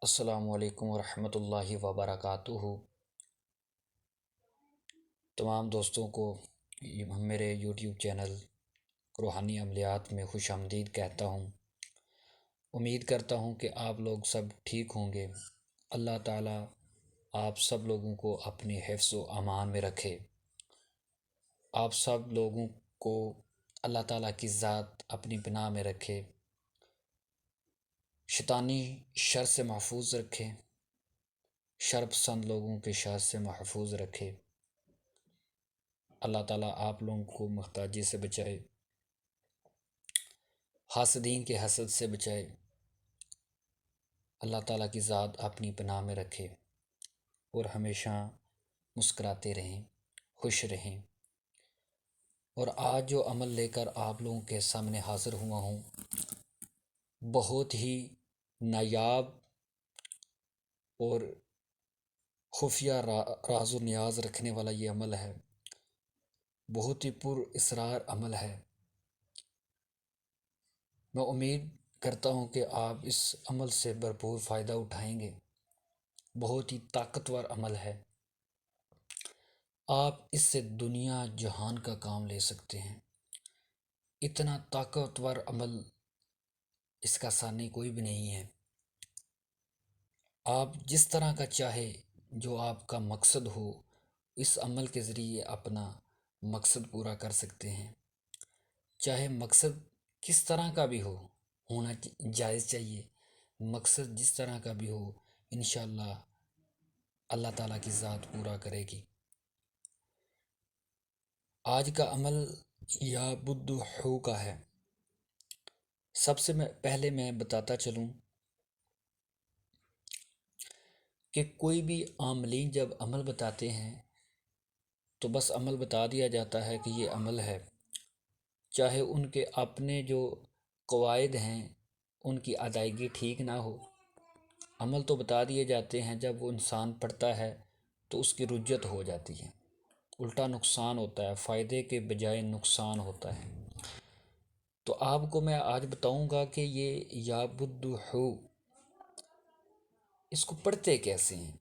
السلام علیکم ورحمۃ اللہ وبرکاتہ۔ تمام دوستوں کو میرے یوٹیوب چینل روحانی عملیات میں خوش آمدید کہتا ہوں۔ امید کرتا ہوں کہ آپ لوگ سب ٹھیک ہوں گے۔ اللہ تعالیٰ آپ سب لوگوں کو اپنی حفظ و امان میں رکھے۔ آپ سب لوگوں کو اللہ تعالیٰ کی ذات اپنی پناہ میں رکھے، شیطانی شر سے محفوظ رکھے، شر پسند لوگوں کے شر سے محفوظ رکھے۔ اللہ تعالیٰ آپ لوگوں کو محتاجی سے بچائے، حاسدین کے حسد سے بچائے۔ اللہ تعالیٰ کی ذات اپنی پناہ میں رکھے اور ہمیشہ مسکراتے رہیں، خوش رہیں۔ اور آج جو عمل لے کر آپ لوگوں کے سامنے حاضر ہوا ہوں، بہت ہی نایاب اور خفیہ راز و نیاز رکھنے والا یہ عمل ہے۔ بہت ہی پر اسرار عمل ہے۔ میں امید کرتا ہوں کہ آپ اس عمل سے بھرپور فائدہ اٹھائیں گے۔ بہت ہی طاقتور عمل ہے۔ آپ اس سے دنیا جہان کا کام لے سکتے ہیں۔ اتنا طاقتور عمل، اس کا ثانی کوئی بھی نہیں ہے۔ آپ جس طرح کا چاہے، جو آپ کا مقصد ہو، اس عمل کے ذریعے اپنا مقصد پورا کر سکتے ہیں۔ چاہے مقصد کس طرح کا بھی ہونا جائز چاہیے۔ مقصد جس طرح کا بھی ہو، انشاءاللہ اللہ تعالیٰ کی ذات پورا کرے گی۔ آج کا عمل یا بدو کا ہے۔ سب سے پہلے میں بتاتا چلوں کہ کوئی بھی عاملین جب عمل بتاتے ہیں تو بس عمل بتا دیا جاتا ہے کہ یہ عمل ہے، چاہے ان کے اپنے جو قواعد ہیں ان کی ادائیگی ٹھیک نہ ہو۔ عمل تو بتا دیے جاتے ہیں، جب وہ انسان پڑھتا ہے تو اس کی رجت ہو جاتی ہے، الٹا نقصان ہوتا ہے، فائدے کے بجائے نقصان ہوتا ہے۔ تو آپ کو میں آج بتاؤں گا کہ یہ یا بدو اس کو پڑھتے کیسے ہیں،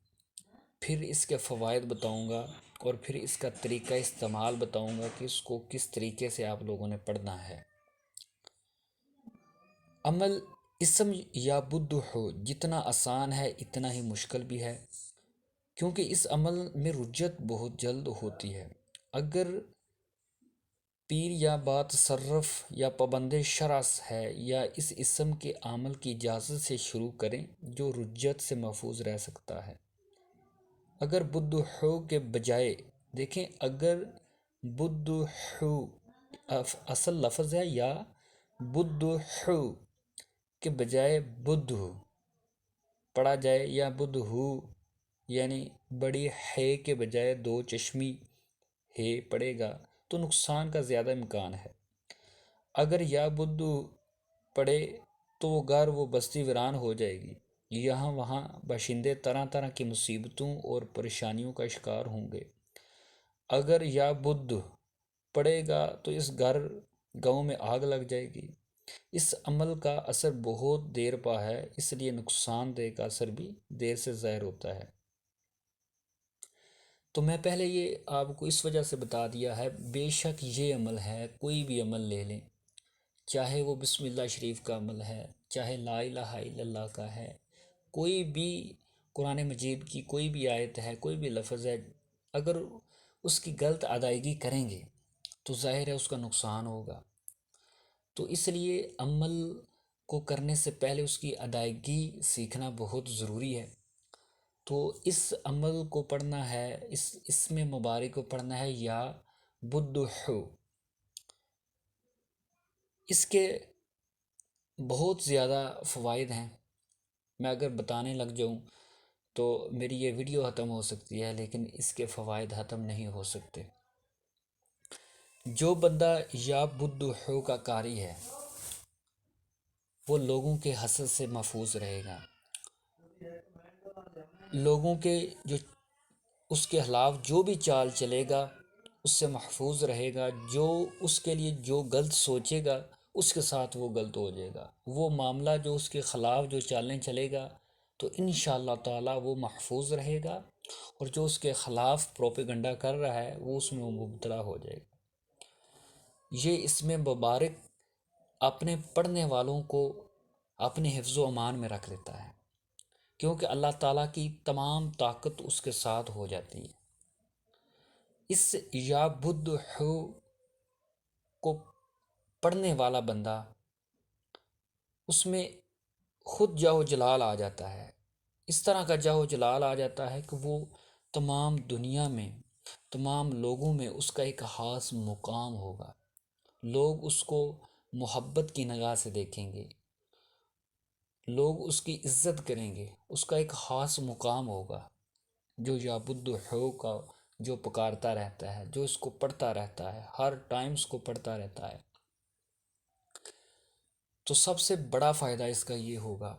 پھر اس کے فوائد بتاؤں گا، اور پھر اس کا طریقہ استعمال بتاؤں گا کہ اس کو کس طریقے سے آپ لوگوں نے پڑھنا ہے۔ عمل اسم یا بدو جتنا آسان ہے اتنا ہی مشکل بھی ہے، کیونکہ اس عمل میں رجت بہت جلد ہوتی ہے۔ اگر پیر یا بات تصرف یا پابند شرع ہے، یا اس اسم کے عمل کی اجازت سے شروع کریں جو رجت سے محفوظ رہ سکتا ہے۔ اگر بدو کے بجائے دیکھیں، اگر بدو اصل لفظ ہے، یا بدو کے بجائے بدھ پڑھا جائے، یا بدھو یعنی بڑی ہے کے بجائے دو چشمی ہے پڑے گا تو نقصان کا زیادہ امکان ہے۔ اگر یا بدو پڑے تو وہ گھر، وہ بستی ویران ہو جائے گی۔ یہاں وہاں باشندے طرح طرح کی مصیبتوں اور پریشانیوں کا شکار ہوں گے۔ اگر یا بدھ پڑے گا تو اس گاؤں میں آگ لگ جائے گی۔ اس عمل کا اثر بہت دیر پا ہے، اس لیے نقصان دہ کا اثر بھی دیر سے ظاہر ہوتا ہے۔ تو میں پہلے یہ آپ کو اس وجہ سے بتا دیا ہے، بے شک یہ عمل ہے، کوئی بھی عمل لے لیں، چاہے وہ بسم اللہ شریف کا عمل ہے، چاہے لا الہ الا اللہ کا ہے، کوئی بھی قرآن مجید کی کوئی بھی آیت ہے، کوئی بھی لفظ ہے، اگر اس کی غلط ادائیگی کریں گے تو ظاہر ہے اس کا نقصان ہوگا۔ تو اس لیے عمل کو کرنے سے پہلے اس کی ادائیگی سیکھنا بہت ضروری ہے۔ تو اس عمل کو پڑھنا ہے، اس میں مبارک کو پڑھنا ہے یا بدو۔ اس کے بہت زیادہ فوائد ہیں، میں اگر بتانے لگ جاؤں تو میری یہ ویڈیو ختم ہو سکتی ہے، لیکن اس کے فوائد ختم نہیں ہو سکتے۔ جو بندہ یا بدو کا قاری ہے وہ لوگوں کے حسد سے محفوظ رہے گا، لوگوں کے جو اس کے خلاف جو بھی چال چلے گا اس سے محفوظ رہے گا، جو اس کے لیے جو غلط سوچے گا اس کے ساتھ وہ غلط ہو جائے گا، وہ معاملہ جو اس کے خلاف جو چالیں چلے گا تو انشاءاللہ تعالیٰ وہ محفوظ رہے گا، اور جو اس کے خلاف پروپیگنڈا کر رہا ہے وہ اس میں مبتلا ہو جائے گا۔ یہ اس میں مبارک اپنے پڑھنے والوں کو اپنے حفظ و امان میں رکھ لیتا ہے، کیونکہ اللہ تعالیٰ کی تمام طاقت اس کے ساتھ ہو جاتی ہے۔ اس یا بدھ کو پڑھنے والا بندہ، اس میں خود جاہ و جلال آ جاتا ہے، اس طرح کا جاہ و جلال آ جاتا ہے کہ وہ تمام دنیا میں، تمام لوگوں میں اس کا ایک خاص مقام ہوگا۔ لوگ اس کو محبت کی نگاہ سے دیکھیں گے، لوگ اس کی عزت کریں گے، اس کا ایک خاص مقام ہوگا۔ جو یعبد کا جو پکارتا رہتا ہے، جو اس کو پڑھتا رہتا ہے، ہر ٹائم اس کو پڑھتا رہتا ہے، تو سب سے بڑا فائدہ اس کا یہ ہوگا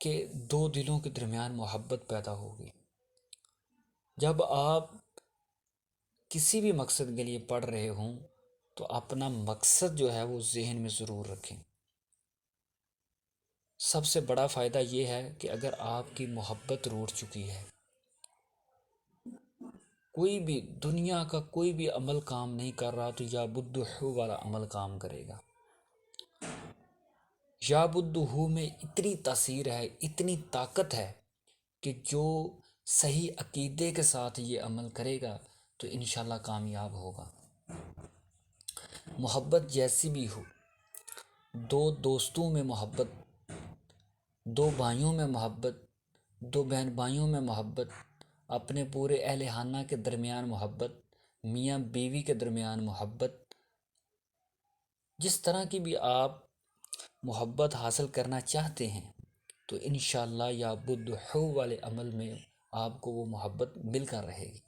کہ دو دلوں کے درمیان محبت پیدا ہوگی۔ جب آپ کسی بھی مقصد کے لیے پڑھ رہے ہوں تو اپنا مقصد جو ہے وہ ذہن میں ضرور رکھیں۔ سب سے بڑا فائدہ یہ ہے کہ اگر آپ کی محبت روٹ چکی ہے، کوئی بھی دنیا کا کوئی بھی عمل کام نہیں کر رہا تو یا بدہو والا عمل کام کرے گا۔ یا بدہو میں اتنی تاثیر ہے، اتنی طاقت ہے کہ جو صحیح عقیدے کے ساتھ یہ عمل کرے گا تو انشاءاللہ کامیاب ہوگا۔ محبت جیسی بھی ہو، دو دوستوں میں محبت، دو بھائیوں میں محبت، دو بہن بھائیوں میں محبت، اپنے پورے اہل خانہ کے درمیان محبت، میاں بیوی کے درمیان محبت، جس طرح کی بھی آپ محبت حاصل کرنا چاہتے ہیں تو انشاءاللہ یا بدہو والے عمل میں آپ کو وہ محبت مل کر رہے گی۔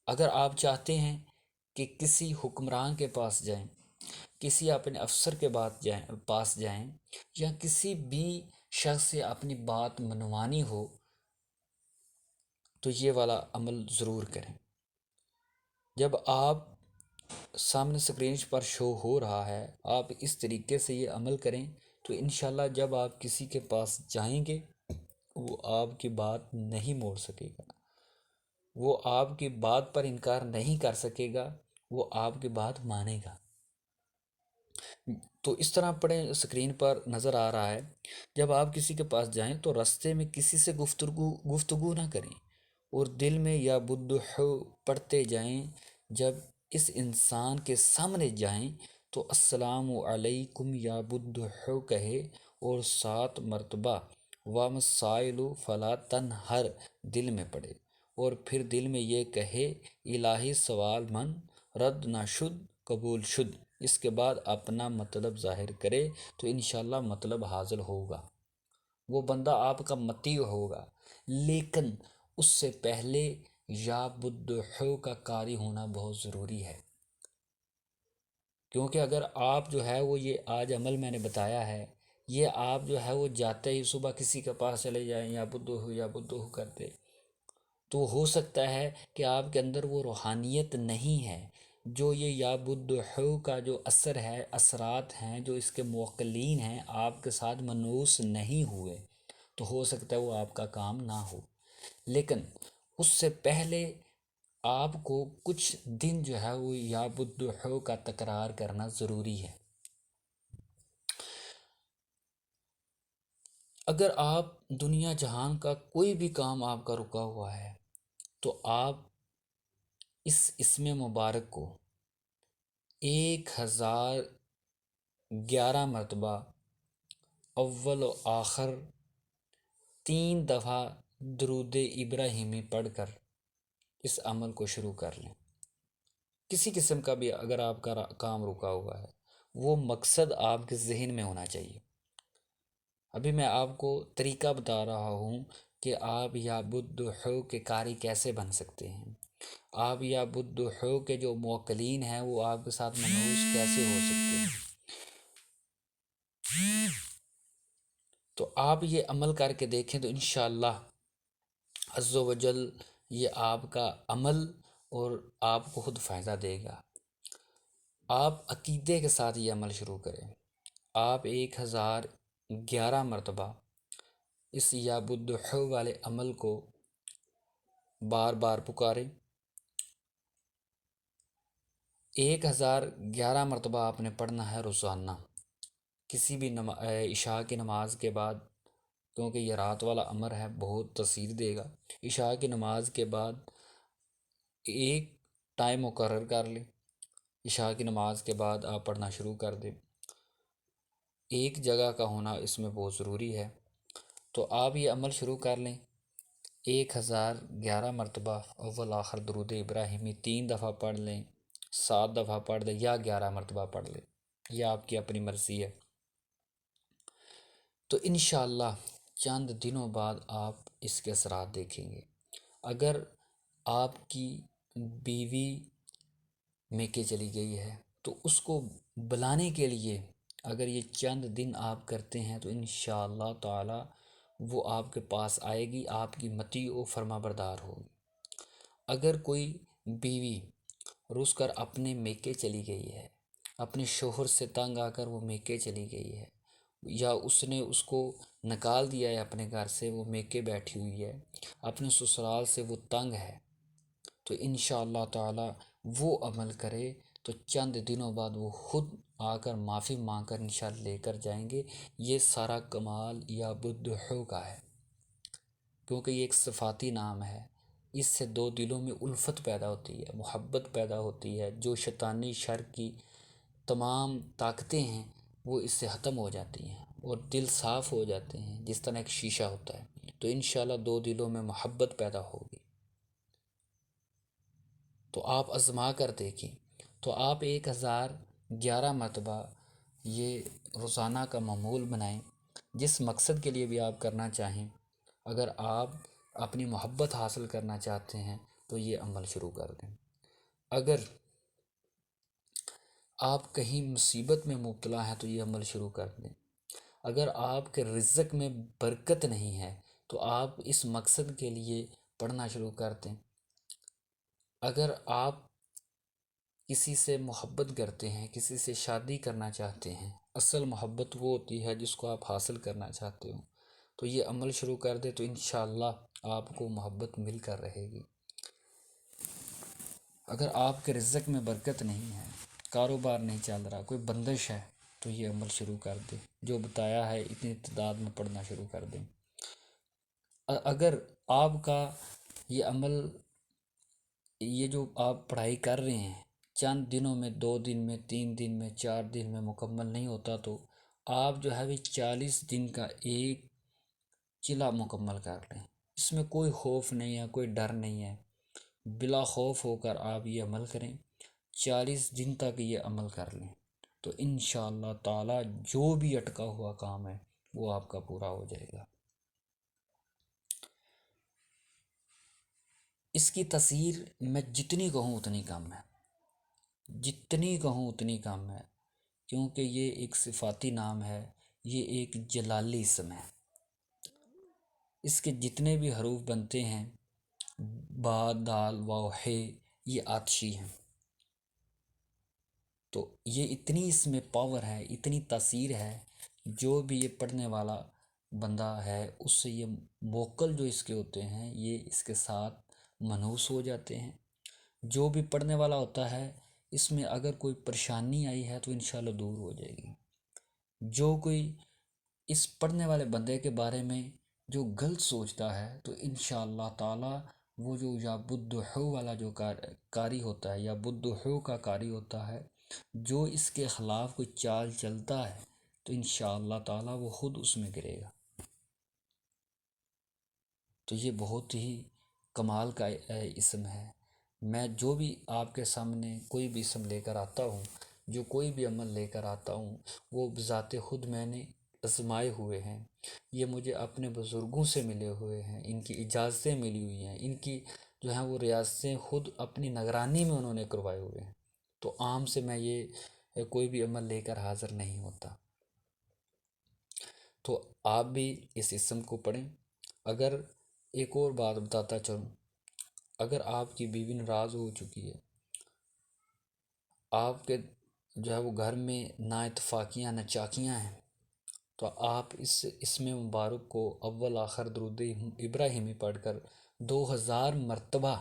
اگر آپ چاہتے ہیں کہ کسی حکمران کے پاس جائیں، کسی اپنے افسر کے پاس جائیں، یا کسی بھی شخص سے اپنی بات منوانی ہو تو یہ والا عمل ضرور کریں۔ جب آپ سامنے سکرین پر شو ہو رہا ہے، آپ اس طریقے سے یہ عمل کریں تو انشاءاللہ جب آپ کسی کے پاس جائیں گے وہ آپ کی بات نہیں موڑ سکے گا، وہ آپ کی بات پر انکار نہیں کر سکے گا، وہ آپ کی بات مانے گا۔ تو اس طرح پڑھیں، سکرین پر نظر آ رہا ہے، جب آپ کسی کے پاس جائیں تو راستے میں کسی سے گفتگو نہ کریں، اور دل میں یا بدہو پڑھتے جائیں۔ جب اس انسان کے سامنے جائیں تو السلام علیکم یا بدہو کہے، اور 7 مرتبہ وَمَسَائِلُ فَلَا تَنْہَرْ دل میں پڑھے، اور پھر دل میں یہ کہے الہی سوال من رد نہ شد قبول شد۔ اس کے بعد اپنا مطلب ظاہر کرے تو انشاءاللہ مطلب حاصل ہوگا، وہ بندہ آپ کا مطیع ہوگا۔ لیکن اس سے پہلے یا بدہو کا قاری ہونا بہت ضروری ہے، کیونکہ اگر آپ جو ہے وہ یہ آج عمل میں نے بتایا ہے، یہ آپ جو ہے وہ جاتے ہی صبح کسی کے پاس چلے جائیں یا بدہو کرتے، تو ہو سکتا ہے کہ آپ کے اندر وہ روحانیت نہیں ہے، جو یہ یا بدہو کا جو اثر ہے، اثرات ہیں جو اس کے موکلین ہیں آپ کے ساتھ منوس نہیں ہوئے، تو ہو سکتا ہے وہ آپ کا کام نہ ہو۔ لیکن اس سے پہلے آپ کو کچھ دن جو ہے وہ یا بدہو کا تکرار کرنا ضروری ہے۔ اگر آپ دنیا جہان کا کوئی بھی کام آپ کا رکا ہوا ہے تو آپ اس اسم مبارک کو 1011 مرتبہ اول و آخر 3 دفعہ درود ابراہیمی پڑھ کر اس عمل کو شروع کر لیں۔ کسی قسم کا بھی اگر آپ کا کام رکا ہوا ہے، وہ مقصد آپ کے ذہن میں ہونا چاہیے۔ ابھی میں آپ کو طریقہ بتا رہا ہوں کہ آپ یا بدہو کے قاری کیسے بن سکتے ہیں، آپ یا بدہو کے جو موکلین ہیں وہ آپ کے ساتھ منحوس کیسے ہو سکتے ہیں۔ تو آپ یہ عمل کر کے دیکھیں تو انشاءاللہ عز و جل یہ آپ کا عمل اور آپ کو خود فائدہ دے گا۔ آپ عقیدے کے ساتھ یہ عمل شروع کریں، آپ 1011 مرتبہ اس یا بدحو والے عمل کو بار بار پکاریں۔ 1011 مرتبہ آپ نے پڑھنا ہے روزانہ، کسی بھی عشاء کی نماز کے بعد، کیونکہ یہ رات والا امر ہے، بہت تاثیر دے گا۔ عشاء کی نماز کے بعد ایک ٹائم مقرر کر لیں، عشاء کی نماز کے بعد آپ پڑھنا شروع کر دیں۔ ایک جگہ کا ہونا اس میں بہت ضروری ہے، تو آپ یہ عمل شروع کر لیں۔ 1011 مرتبہ اول آخر درود ابراہیمی 3 دفعہ پڑھ لیں، 7 دفعہ پڑھ لیں یا 11 مرتبہ پڑھ لیں، یہ آپ کی اپنی مرضی ہے۔ تو انشاءاللہ چند دنوں بعد آپ اس کے اثرات دیکھیں گے۔ اگر آپ کی بیوی میکے چلی گئی ہے تو اس کو بلانے کے لیے اگر یہ چند دن آپ کرتے ہیں تو انشاءاللہ تعالی وہ آپ کے پاس آئے گی، آپ کی مطیع و فرما بردار ہوگی۔ اگر کوئی بیوی رس کر اپنے میکے چلی گئی ہے، اپنے شوہر سے تنگ آ کر وہ میکے چلی گئی ہے، یا اس نے اس کو نکال دیا ہے اپنے گھر سے، وہ میکے بیٹھی ہوئی ہے، اپنے سسرال سے وہ تنگ ہے، تو انشاءاللہ تعالی وہ عمل کرے تو چند دنوں بعد وہ خود آ کر معافی مانگ کر انشاءاللہ لے کر جائیں گے۔ یہ سارا کمال یا بدحو کا ہے، کیونکہ یہ ایک صفاتی نام ہے۔ اس سے دو دلوں میں الفت پیدا ہوتی ہے، محبت پیدا ہوتی ہے، جو شیطانی شر کی تمام طاقتیں ہیں وہ اس سے ختم ہو جاتی ہیں اور دل صاف ہو جاتے ہیں، جس طرح ایک شیشہ ہوتا ہے۔ تو انشاءاللہ دو دلوں میں محبت پیدا ہوگی۔ تو آپ آزما کر دیکھیں، تو آپ 1011 مرتبہ یہ روزانہ کا معمول بنائیں، جس مقصد کے لیے بھی آپ کرنا چاہیں۔ اگر آپ اپنی محبت حاصل کرنا چاہتے ہیں تو یہ عمل شروع کر دیں۔ اگر آپ کہیں مصیبت میں مبتلا ہیں تو یہ عمل شروع کر دیں۔ اگر آپ کے رزق میں برکت نہیں ہے تو آپ اس مقصد کے لیے پڑھنا شروع کر دیں۔ اگر آپ کسی سے محبت کرتے ہیں، کسی سے شادی کرنا چاہتے ہیں، اصل محبت وہ ہوتی ہے جس کو آپ حاصل کرنا چاہتے ہو، تو یہ عمل شروع کر دیں تو انشاءاللہ آپ کو محبت مل کر رہے گی۔ اگر آپ کے رزق میں برکت نہیں ہے، کاروبار نہیں چل رہا، کوئی بندش ہے، تو یہ عمل شروع کر دیں، جو بتایا ہے اتنی تعداد میں پڑھنا شروع کر دیں۔ اگر آپ کا یہ عمل، یہ جو آپ پڑھائی کر رہے ہیں، چند دنوں میں، 2 دن میں، 3 دن میں، 4 دن میں مکمل نہیں ہوتا تو آپ جو ہے وہ 40 دن کا ایک چلا مکمل کر لیں۔ اس میں کوئی خوف نہیں ہے، کوئی ڈر نہیں ہے، بلا خوف ہو کر آپ یہ عمل کریں، 40 دن تک یہ عمل کر لیں تو انشاءاللہ تعالی جو بھی اٹکا ہوا کام ہے وہ آپ کا پورا ہو جائے گا۔ اس کی تاثیر میں جتنی کہوں اتنی کم ہے، جتنی کہوں اتنی کم ہے، کیونکہ یہ ایک صفاتی نام ہے، یہ ایک جلالی اسم ہے۔ اس کے جتنے بھی حروف بنتے ہیں، با، دال، واو، ہے، یہ آتشی ہیں۔ تو یہ اتنی اس میں پاور ہے، اتنی تاثیر ہے، جو بھی یہ پڑھنے والا بندہ ہے اس سے یہ موکل جو اس کے ہوتے ہیں یہ اس کے ساتھ منحوس ہو جاتے ہیں۔ جو بھی پڑھنے والا ہوتا ہے اس میں اگر کوئی پریشانی آئی ہے تو انشاءاللہ دور ہو جائے گی۔ جو کوئی اس پڑھنے والے بندے کے بارے میں جو غلط سوچتا ہے تو انشاءاللہ تعالی وہ جو یا بدحو والا جو کاری ہوتا ہے یا بدحو کا کاری ہوتا ہے، جو اس کے خلاف کوئی چال چلتا ہے تو انشاءاللہ تعالی وہ خود اس میں گرے گا۔ تو یہ بہت ہی کمال کا اسم ہے۔ میں جو بھی آپ کے سامنے کوئی بھی اسم لے کر آتا ہوں، جو کوئی بھی عمل لے کر آتا ہوں، وہ بذات خود میں نے آزمائے ہوئے ہیں۔ یہ مجھے اپنے بزرگوں سے ملے ہوئے ہیں، ان کی اجازتیں ملی ہوئی ہیں، ان کی جو ہیں وہ ریاستیں خود اپنی نگرانی میں انہوں نے کروائے ہوئے ہیں۔ تو عام سے میں یہ کوئی بھی عمل لے کر حاضر نہیں ہوتا۔ تو آپ بھی اس اسم کو پڑھیں۔ اگر ایک اور بات بتاتا چلوں، اگر آپ کی بیوی ناراض ہو چکی ہے، آپ کے جو ہے وہ گھر میں نا اتفاقیاں نہ چاکیاں ہیں، تو آپ اس اسم مبارک کو اول آخر درود ابراہیمی پڑھ کر 2000 مرتبہ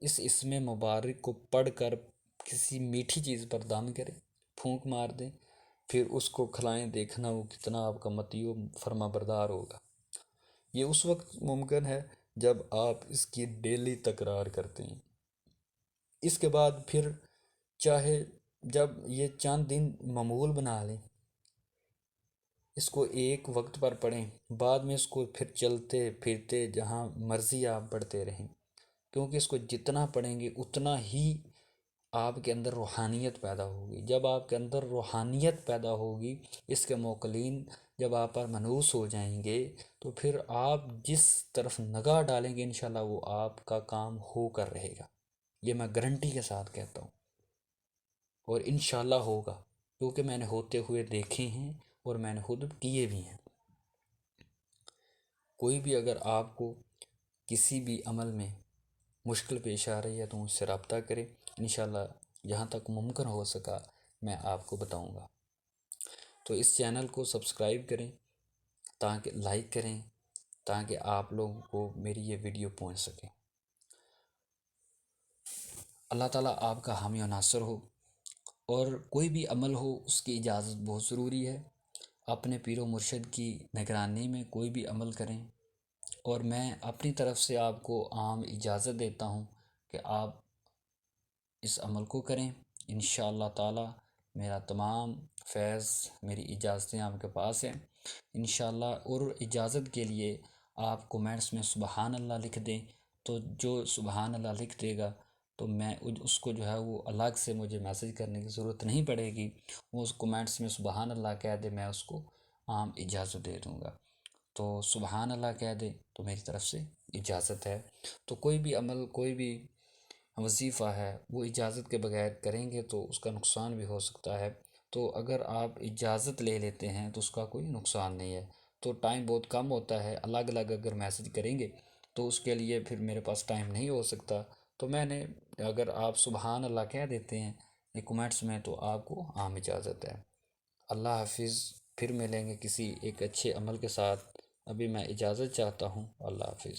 اس اسم مبارک کو پڑھ کر کسی میٹھی چیز پر دم کریں، پھونک مار دیں، پھر اس کو کھلائیں، دیکھنا وہ کتنا آپ کا مطیع و فرما بردار ہوگا۔ یہ اس وقت ممکن ہے جب آپ اس کی ڈیلی تکرار کرتے ہیں۔ اس کے بعد پھر چاہے جب یہ چند دن معمول بنا لیں، اس کو ایک وقت پر پڑھیں، بعد میں اس کو پھر چلتے پھرتے جہاں مرضی آپ پڑھتے رہیں، کیونکہ اس کو جتنا پڑھیں گے اتنا ہی آپ کے اندر روحانیت پیدا ہوگی۔ جب آپ کے اندر روحانیت پیدا ہوگی، اس کے موکلین جب آپ پر منوس ہو جائیں گے، تو پھر آپ جس طرف نگاہ ڈالیں گے انشاءاللہ وہ آپ کا کام ہو کر رہے گا۔ یہ میں گارنٹی کے ساتھ کہتا ہوں، اور انشاءاللہ ہوگا، کیونکہ میں نے ہوتے ہوئے دیکھے ہیں اور میں نے خود کیے بھی ہیں۔ کوئی بھی اگر آپ کو کسی بھی عمل میں مشکل پیش آ رہی ہے تو مجھ سے رابطہ کریں، انشاءاللہ جہاں تک ممکن ہو سکا میں آپ کو بتاؤں گا۔ تو اس چینل کو سبسکرائب کریں، تاکہ لائک کریں، تاکہ آپ لوگوں کو میری یہ ویڈیو پہنچ سکے۔ اللہ تعالیٰ آپ کا حامی و ناصر ہو، اور کوئی بھی عمل ہو اس کی اجازت بہت ضروری ہے۔ اپنے پیر و مرشد کی نگرانی میں کوئی بھی عمل کریں، اور میں اپنی طرف سے آپ کو عام اجازت دیتا ہوں کہ آپ اس عمل کو کریں۔ انشاءاللہ تعالی میرا تمام فیض، میری اجازتیں آپ کے پاس ہیں انشاءاللہ۔ اور اجازت کے لیے آپ کومنٹس میں سبحان اللہ لکھ دیں، تو جو سبحان اللہ لکھ دے گا تو میں اس کو جو ہے وہ الگ سے مجھے میسج کرنے کی ضرورت نہیں پڑے گی، وہ اس کومنٹس میں سبحان اللہ کہہ دے، میں اس کو عام اجازت دے دوں گا۔ تو سبحان اللہ کہہ دے تو میری طرف سے اجازت ہے۔ تو کوئی بھی عمل، کوئی بھی وظیفہ ہے وہ اجازت کے بغیر کریں گے تو اس کا نقصان بھی ہو سکتا ہے۔ تو اگر آپ اجازت لے لیتے ہیں تو اس کا کوئی نقصان نہیں ہے۔ تو ٹائم بہت کم ہوتا ہے، الگ الگ اگر میسج کریں گے تو اس کے لیے پھر میرے پاس ٹائم نہیں ہو سکتا۔ تو میں نے، اگر آپ سبحان اللہ کہہ دیتے ہیں یہ کومنٹس میں تو آپ کو عام اجازت ہے۔ اللہ حافظ، پھر ملیں گے کسی ایک اچھے عمل کے ساتھ۔ ابھی میں اجازت چاہتا ہوں، اللہ حافظ۔